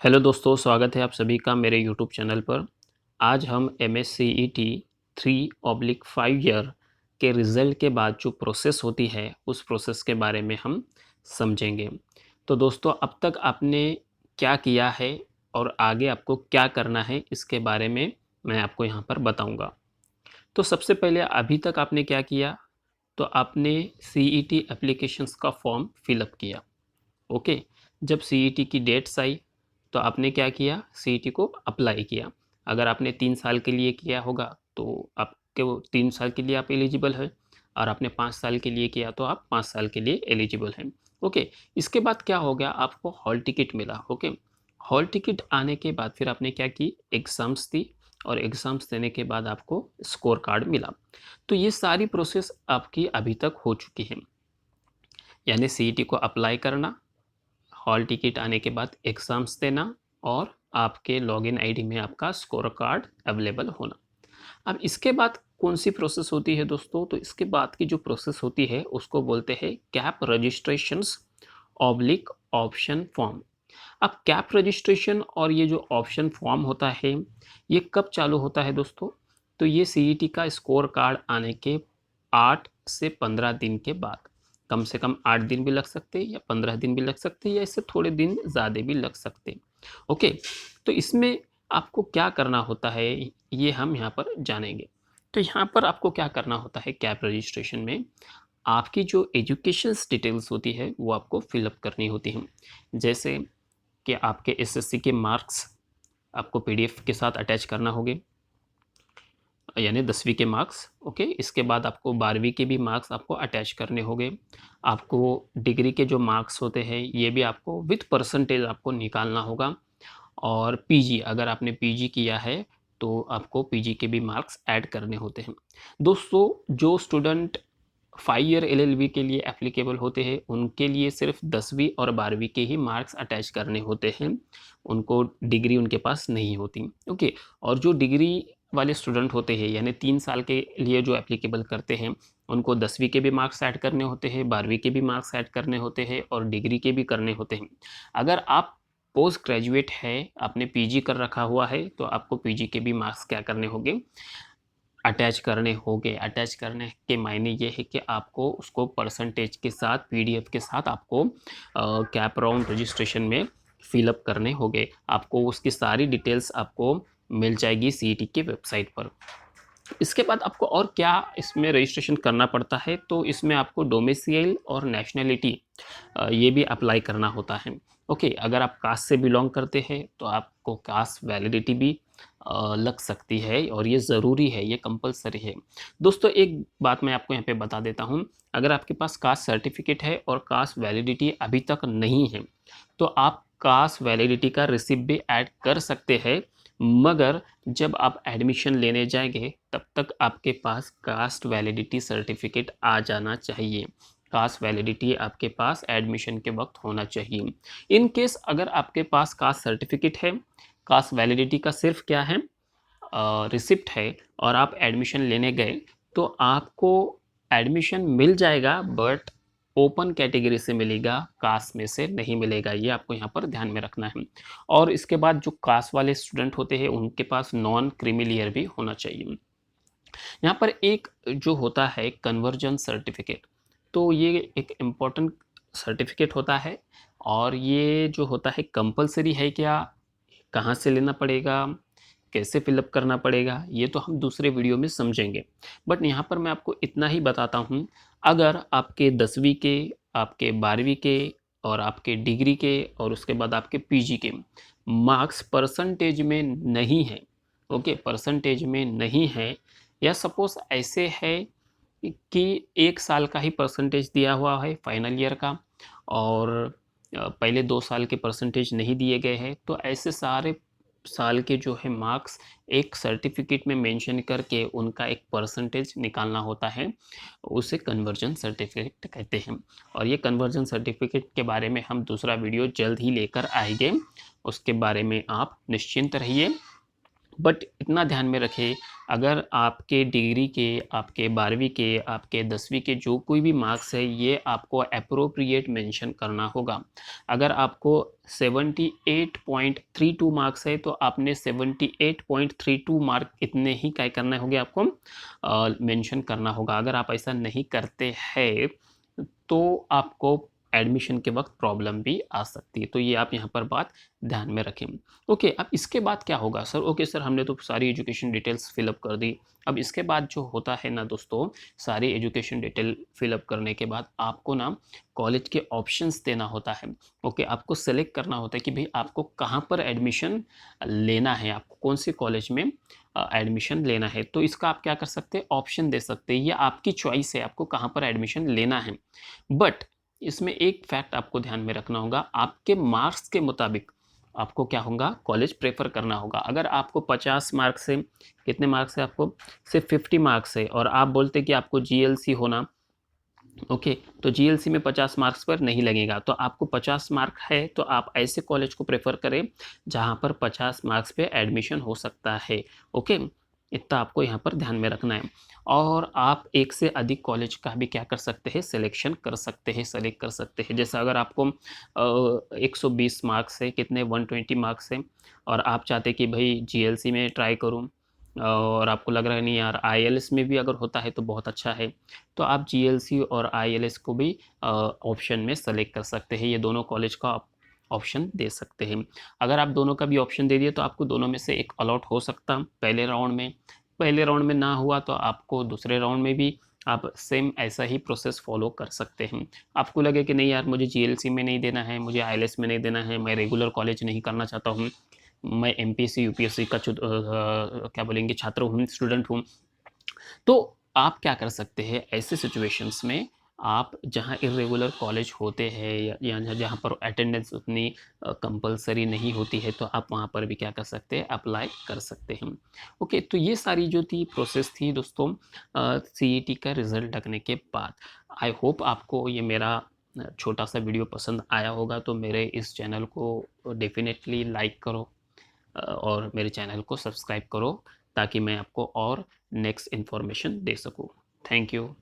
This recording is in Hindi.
हेलो दोस्तों, स्वागत है आप सभी का मेरे यूट्यूब चैनल पर। आज हम MSCET 3/5 ईयर के रिज़ल्ट के बाद जो प्रोसेस होती है उस प्रोसेस के बारे में हम समझेंगे। तो दोस्तों, अब तक आपने क्या किया है और आगे आपको क्या करना है इसके बारे में मैं आपको यहाँ पर बताऊँगा। तो सबसे पहले अभी तक आपने क्या किया? तो आपने CET एप्लीकेशंस का फॉर्म फिलअप किया। ओके। जब सीईटी की डेट्स आई तो आपने क्या किया? सीईटी को अप्लाई किया। अगर आपने 3 साल के लिए किया होगा तो आपके वो 3 साल के लिए आप एलिजिबल हैं, और आपने 5 साल के लिए किया तो आप 5 साल के लिए एलिजिबल हैं। ओके। इसके बाद क्या हो गया? आपको हॉल टिकट मिला। ओके। हॉल टिकट आने के बाद फिर आपने क्या की? एग्ज़ाम्स दी, और एग्ज़ाम्स देने के बाद आपको स्कोर कार्ड मिला। तो ये सारी प्रोसेस आपकी अभी तक हो चुकी है। यानी सीईटी को अप्लाई करना, हॉल टिकट आने के बाद एग्ज़ाम्स देना, और आपके लॉगिन आईडी में आपका स्कोर कार्ड अवेलेबल होना। अब इसके बाद कौन सी प्रोसेस होती है दोस्तों? तो इसके बाद की जो प्रोसेस होती है उसको बोलते हैं cap registrations oblique option form. अब कैप रजिस्ट्रेशन और ये जो ऑप्शन फॉर्म होता है ये कब चालू होता है दोस्तों? तो ये सीईटी का स्कोर कार्ड आने के 8 से 15 दिन के बाद। कम से कम 8 दिन भी लग सकते हैं, या 15 दिन भी लग सकते हैं, या इससे थोड़े दिन ज़्यादा भी लग सकते हैं। ओके। तो इसमें आपको क्या करना होता है ये हम यहाँ पर जानेंगे। तो यहाँ पर आपको क्या करना होता है कैप रजिस्ट्रेशन में? आपकी जो एजुकेशन डिटेल्स होती है वो आपको फिलअप करनी होती है। जैसे कि आपके एसएससी के मार्क्स आपको पीडीएफ के साथ अटैच करना होंगे, यानी 10वीं के मार्क्स। ओके। इसके बाद आपको 12वीं के भी मार्क्स आपको अटैच करने होंगे। आपको डिग्री के जो मार्क्स होते हैं ये भी आपको विथ परसेंटेज आपको निकालना होगा। और पीजी, अगर आपने पीजी किया है तो आपको पीजी के भी मार्क्स ऐड करने होते हैं। दोस्तों, जो स्टूडेंट 5 ईयर एलएलबी के लिए एप्लीकेबल होते हैं उनके लिए सिर्फ 10वीं और 12वीं के ही मार्क्स अटैच करने होते हैं, उनको डिग्री उनके पास नहीं होती। ओके। और जो डिग्री वाले स्टूडेंट होते हैं यानी 3 साल के लिए जो एप्लीकेबल करते हैं उनको 10वीं के भी मार्क्स ऐड करने होते हैं, 12वीं के भी मार्क्स ऐड करने होते हैं, और डिग्री के भी करने होते हैं। अगर आप पोस्ट ग्रेजुएट है, आपने पीजी कर रखा हुआ है, तो आपको पीजी के भी मार्क्स क्या करने होंगे? अटैच करने होंगे। अटैच करने के मायने ये है कि आपको उसको परसेंटेज के साथ पीडीएफ के साथ आपको कैप राउंड रजिस्ट्रेशन में फिलअप करने होंगे। आपको उसकी सारी डिटेल्स आपको मिल जाएगी सीईटी के वेबसाइट पर। इसके बाद आपको और क्या इसमें रजिस्ट्रेशन करना पड़ता है? तो इसमें आपको डोमिसाइल और नेशनैलिटी ये भी अप्लाई करना होता है। ओके। अगर आप कास्ट से बिलोंग करते हैं तो आपको कास्ट वैलिडिटी भी लग सकती है, और ये ज़रूरी है, ये कंपलसरी है। दोस्तों, एक बात मैं आपको यहाँ पे बता देता हूँ। अगर आपके पास कास्ट सर्टिफिकेट है और कास्ट वैलिडिटी अभी तक नहीं है तो आप कास्ट वैलिडिटी का रिसिप्ट भी ऐड कर सकते हैं, मगर जब आप एडमिशन लेने जाएंगे तब तक आपके पास कास्ट वैलिडिटी सर्टिफिकेट आ जाना चाहिए। कास्ट वैलिडिटी आपके पास एडमिशन के वक्त होना चाहिए। इन केस अगर आपके पास कास्ट सर्टिफिकेट है, कास्ट वैलिडिटी का सिर्फ क्या है? रिसिप्ट है, और आप एडमिशन लेने गए तो आपको एडमिशन मिल जाएगा, बट ओपन कैटेगरी से मिलेगा, कास्ट में से नहीं मिलेगा। ये आपको यहाँ पर ध्यान में रखना है। और इसके बाद जो कास्ट वाले स्टूडेंट होते हैं उनके पास नॉन क्रीमिलियर भी होना चाहिए। यहाँ पर एक जो होता है कन्वर्जन सर्टिफिकेट, तो ये एक इम्पॉर्टेंट सर्टिफिकेट होता है। और ये जो होता है कंपलसरी है क्या? कहाँ से लेना पड़ेगा? कैसे फिलअप करना पड़ेगा? ये तो हम दूसरे वीडियो में समझेंगे। बट यहाँ पर मैं आपको इतना ही बताता हूँ। अगर आपके 10वीं के, आपके 12वीं के, और आपके डिग्री के, और उसके बाद आपके पीजी के मार्क्स परसेंटेज में नहीं है, ओके, परसेंटेज में नहीं है, या सपोज ऐसे है कि 1 साल का ही परसेंटेज दिया हुआ है फाइनल ईयर का, और पहले 2 साल के परसेंटेज नहीं दिए गए हैं, तो ऐसे सारे साल के जो है मार्क्स एक सर्टिफिकेट में मेंशन करके उनका एक परसेंटेज निकालना होता है, उसे कन्वर्जन सर्टिफिकेट कहते हैं। और ये कन्वर्जन सर्टिफिकेट के बारे में हम दूसरा वीडियो जल्द ही लेकर आएंगे, उसके बारे में आप निश्चिंत रहिए। बट इतना ध्यान में रखें, अगर आपके डिग्री के, आपके 12वीं के, आपके 10वीं के जो कोई भी मार्क्स है, ये आपको अप्रोप्रिएट मेंशन करना होगा। अगर आपको 78.32 मार्क्स है तो आपने 78.32 मार्क इतने ही क्या करना होंगे आपको मेंशन करना होगा। अगर आप ऐसा नहीं करते हैं तो आपको एडमिशन के वक्त प्रॉब्लम भी आ सकती है। तो ये आप यहाँ पर बात ध्यान में रखें। ओके, अब इसके बाद क्या होगा सर? ओके सर, हमने तो सारी एजुकेशन डिटेल्स फिलअप कर दी। अब इसके बाद जो होता है ना दोस्तों, सारी एजुकेशन डिटेल फिलअप करने के बाद आपको ना कॉलेज के ऑप्शंस देना होता है। ओके, आपको सेलेक्ट करना होता है कि भाई आपको कहाँ पर एडमिशन लेना है, आपको कौन से कॉलेज में एडमिशन लेना है। तो इसका आप क्या कर सकते हैं, ऑप्शन दे सकते हैं, ये आपकी चॉइस है आपको कहाँ पर एडमिशन लेना है। बट इसमें एक फैक्ट आपको ध्यान में रखना होगा, आपके मार्क्स के मुताबिक आपको क्या होगा, कॉलेज प्रेफर करना होगा। अगर आपको 50 मार्क्स से, कितने मार्क्स है आपको, सिर्फ 50 मार्क्स है, और आप बोलते कि आपको जीएलसी होना, ओके, तो जीएलसी में 50 मार्क्स पर नहीं लगेगा, तो आपको 50 मार्क है तो आप ऐसे कॉलेज को प्रेफर करें जहां पर 50 मार्क्स पे एडमिशन हो सकता है। ओके, इतना आपको यहाँ पर ध्यान में रखना है। और आप एक से अधिक कॉलेज का भी क्या कर सकते हैं, सिलेक्शन कर सकते हैं, सेलेक्ट कर सकते हैं। जैसे अगर आपको 120 मार्क्स है, कितने 120 मार्क्स है, और आप चाहते कि भाई जीएलसी में ट्राई करूँ, और आपको लग रहा है नहीं यार आईएलएस में भी अगर होता है तो बहुत अच्छा है, तो आप जीएलसी और आईएलएस को भी ऑप्शन में सेलेक्ट कर सकते हैं। ये दोनों कॉलेज का आप ऑप्शन दे सकते हैं। अगर आप दोनों का भी ऑप्शन दे दिए तो आपको दोनों में से एक अलॉट हो सकता पहले राउंड में। पहले राउंड में ना हुआ तो आपको दूसरे राउंड में भी आप सेम ऐसा ही प्रोसेस फॉलो कर सकते हैं। आपको लगे कि नहीं यार मुझे जीएलसी में नहीं देना है, मुझे आईएलएस में नहीं देना है, मैं रेगुलर कॉलेज नहीं करना चाहता हूँ, मैं एमपीएससी यूपीएससी का क्या बोलेंगे छात्र हूँ, स्टूडेंट हूँ, तो आप क्या कर सकते हैं ऐसे सिचुएशंस में, आप जहाँ इरेगुलर कॉलेज होते हैं या जहाँ पर अटेंडेंस उतनी कंपलसरी नहीं होती है, तो आप वहाँ पर भी क्या कर सकते हैं, अप्लाई कर सकते हैं। ओके, तो ये सारी जो थी प्रोसेस थी दोस्तों सीईटी का रिज़ल्ट लगने के बाद। आई होप आपको ये मेरा छोटा सा वीडियो पसंद आया होगा। तो मेरे इस चैनल को डेफिनेटली लाइक करो, और मेरे चैनल को सब्सक्राइब करो, ताकि मैं आपको और नेक्स्ट इन्फॉर्मेशन दे सकूँ। Thank you.